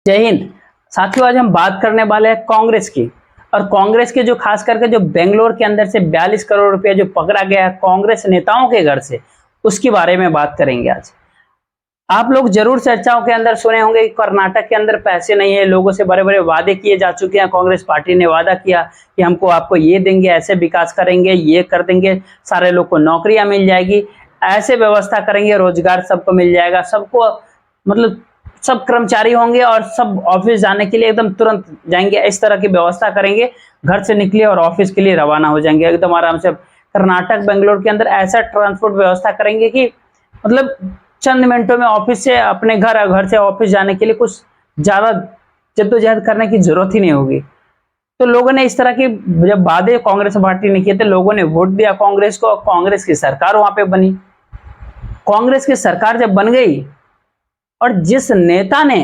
जय हिंद साथियों। आज हम बात करने वाले हैं कांग्रेस की, और कांग्रेस के जो खास करके जो बेंगलोर के अंदर से 42 करोड़ रुपया जो पकड़ा गया है कांग्रेस नेताओं के घर से, उसके बारे में बात करेंगे आज। आप लोग जरूर चर्चाओं के अंदर सुने होंगे कि कर्नाटक के अंदर पैसे नहीं है, लोगों से बड़े बड़े वादे किए जा चुके हैं। कांग्रेस पार्टी ने वादा किया कि हमको आपको ये देंगे, ऐसे विकास करेंगे, ये कर देंगे, सारे लोग को नौकरियां मिल जाएगी, ऐसे व्यवस्था करेंगे, रोजगार सबको मिल जाएगा, सबको मतलब सब कर्मचारी होंगे और सब ऑफिस जाने के लिए एकदम तुरंत जाएंगे, इस तरह की व्यवस्था करेंगे। घर से निकले और ऑफिस के लिए रवाना हो जाएंगे एकदम आराम से। कर्नाटक बेंगलोर के अंदर ऐसा ट्रांसपोर्ट व्यवस्था करेंगे कि मतलब चंद मिनटों में ऑफिस से अपने घर और घर से ऑफिस जाने के लिए कुछ ज्यादा जद्दोजहद करने की जरूरत ही नहीं होगी। तो लोगों ने इस तरह की जब वादे कांग्रेस पार्टी ने किए थे, लोगों ने वोट दिया कांग्रेस को, कांग्रेस की सरकार वहां पे बनी। कांग्रेस की सरकार जब बन गई और जिस नेता ने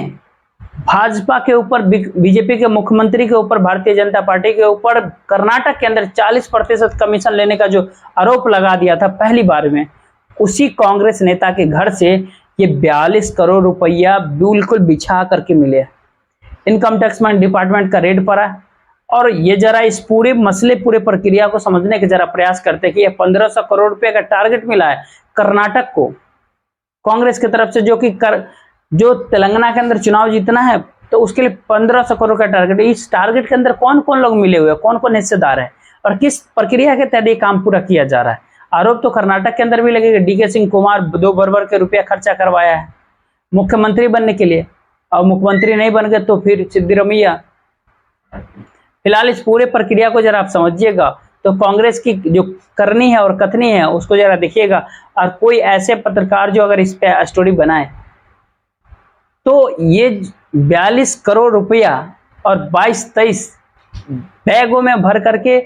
भाजपा के ऊपर, बीजेपी के मुख्यमंत्री के ऊपर, भारतीय जनता पार्टी के ऊपर कर्नाटक के अंदर 40% कमीशन लेने का जो आरोप लगा दिया था पहली बार में, उसी कांग्रेस नेता के घर से ये 42 करोड़ रुपया बिल्कुल बिछा करके मिले। इनकम टैक्स डिपार्टमेंट का रेड पड़ा। और ये जरा इस पूरे मसले, पूरे प्रक्रिया को समझने के जरा प्रयास करते कि ये 1500 करोड़ रुपए का टारगेट मिला है कर्नाटक को कांग्रेस की तरफ से, जो तेलंगाना के अंदर चुनाव जीतना है तो उसके लिए 1500 करोड़ का टारगेट। इस टारगेट के अंदर कौन कौन लोग मिले हुए हैं, कौन कौन हिस्सेदार है और किस प्रक्रिया के तहत ये काम पूरा किया जा रहा है। आरोप तो कर्नाटक के अंदर भी लगेगा। डीके सिंह कुमार 2 बरबर के रुपया खर्चा करवाया है मुख्यमंत्री बनने के लिए, और मुख्यमंत्री नहीं बन गए तो फिर सिद्धिरमैया। फिलहाल इस पूरे प्रक्रिया को जरा आप समझिएगा तो कांग्रेस की जो करनी है और कथनी है उसको जरा देखिएगा। और कोई ऐसे पत्रकार जो अगर इस पे स्टोरी बनाए तो ये 42 करोड़ रुपया और 22-23 बैगों में भर करके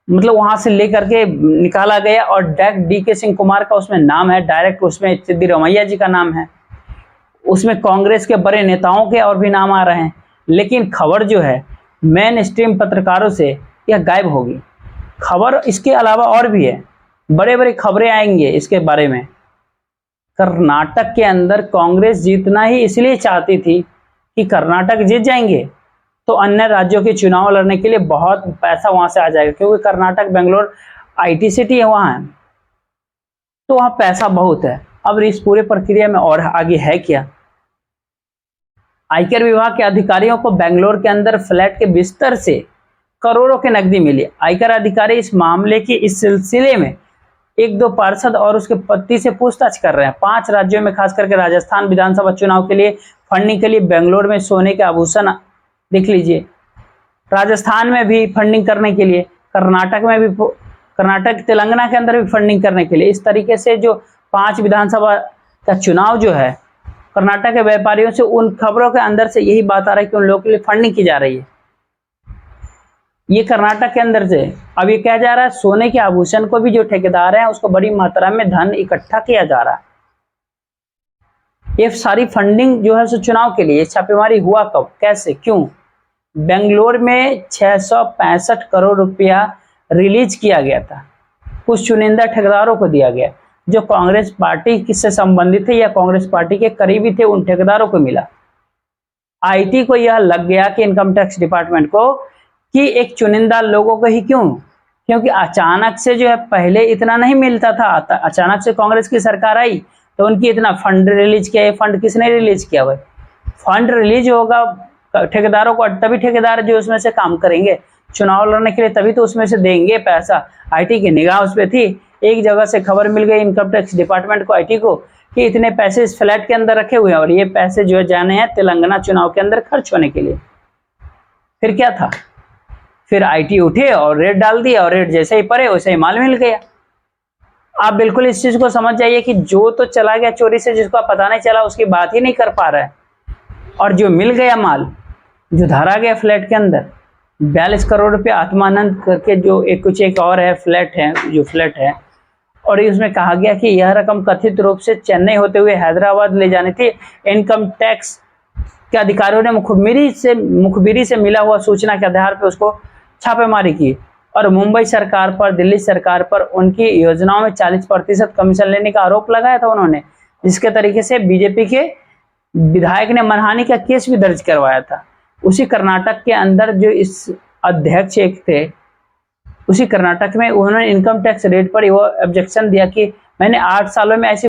मतलब वहां से लेकर के निकाला गया, और डायरेक्ट डीके सिंह कुमार का उसमें नाम है, डायरेक्ट उसमें सिद्धिरमैया जी का नाम है, उसमें कांग्रेस के बड़े नेताओं के और भी नाम आ रहे हैं। लेकिन खबर जो है मेन स्ट्रीम पत्रकारों से यह गायब होगी। खबर इसके अलावा और भी है, बड़े बड़े खबरें आएंगे इसके बारे में। कर्नाटक के अंदर कांग्रेस जीतना ही इसलिए चाहती थी कि कर्नाटक जीत जाएंगे तो अन्य राज्यों के चुनाव लड़ने के लिए बहुत पैसा वहां से आ जाएगा, क्योंकि कर्नाटक बेंगलोर आईटी सिटी है वहां, तो वहां पैसा बहुत है। अब इस पूरे प्रक्रिया में और आगे है क्या, आयकर विभाग के अधिकारियों को बेंगलोर के अंदर फ्लैट के बिस्तर से करोड़ों की नकदी मिली। आयकर अधिकारी इस मामले की इस सिलसिले में 1-2 पार्षद और उसके पति से पूछताछ कर रहे हैं। 5 राज्यों में खास करके राजस्थान विधानसभा चुनाव के लिए फंडिंग के लिए बेंगलोर में सोने के आभूषण देख लीजिए, राजस्थान में भी फंडिंग करने के लिए, कर्नाटक में भी, कर्नाटक तेलंगाना के अंदर भी फंडिंग करने के लिए। इस तरीके से जो 5 विधानसभा का चुनाव जो है, कर्नाटक के व्यापारियों से उन खबरों के अंदर से यही बात आ रही है कि उन लोगों के लिए फंडिंग की जा रही है। ये कर्नाटक के अंदर से अब ये कहा जा रहा है सोने के आभूषण को भी जो ठेकेदार है उसको बड़ी मात्रा में धन इकट्ठा किया जा रहा है। ये सारी फंडिंग जो है सो चुनाव के लिए, छापेमारी हुआ कब, कैसे, क्यों? बेंगलोर में 665 करोड़ रुपया रिलीज किया गया था, कुछ चुनिंदा ठेकेदारों को दिया गया जो कांग्रेस पार्टी से संबंधित थे या कांग्रेस पार्टी के करीबी थे, उन ठेकेदारों को मिला। आईटी को यह लग गया कि इनकम टैक्स डिपार्टमेंट को कि एक चुनिंदा लोगों को ही क्यों, क्योंकि अचानक से जो है पहले इतना नहीं मिलता था, अचानक से कांग्रेस की सरकार आई तो उनकी इतना फंड रिलीज किया। फंड किसने रिलीज किया भाई? फंड रिलीज होगा ठेकेदारों को, तभी ठेकेदार जो उसमें से काम करेंगे चुनाव लड़ने के लिए, तभी तो उसमें से देंगे पैसा। आईटी की निगाह उस पर थी। एक जगह से खबर मिल गई इनकम टैक्स डिपार्टमेंट को, आईटी को, कि इतने पैसे इस फ्लैट के अंदर रखे हुए हैं और ये पैसे जो है जाने हैं तेलंगाना चुनाव के अंदर खर्च होने के लिए। फिर क्या था, फिर आईटी उठे और रेट डाल दिया, और रेट जैसे ही पड़े वैसे ही माल मिल गया। आप बिल्कुल इस चीज को समझ जाइए कि जो तो चला गया चोरी से, जिसको पता नहीं चला उसकी बात ही नहीं कर पा रहा है, और जो मिल गया माल, जो धरा गया फ्लैट के अंदर 42 करोड़ रुपया आत्मानंद करके, जो एक और है फ्लैट है, जो फ्लैट है, और उसमें कहा गया कि यह रकम कथित रूप से चेन्नई होते हुए हैदराबाद ले जानी थी। इनकम टैक्स के अधिकारियों ने मुखबिरी से मिला हुआ सूचना के आधार पर उसको छापेमारी की और मुंबई सरकार पर, दिल्ली सरकार पर उनकी योजनाओं में 40% कमीशन लेने का आरोप लगाया था उन्होंने, जिसके तरीके से बीजेपी के विधायक ने मानहानि का केस भी दर्ज करवाया था। उसी कर्नाटक के अंदर जो इस अध्यक्ष एक थे, उसी कर्नाटक में उन्होंने इनकम टैक्स रेट पर वो ऑब्जेक्शन दिया कि मैंने 8 सालों में ऐसी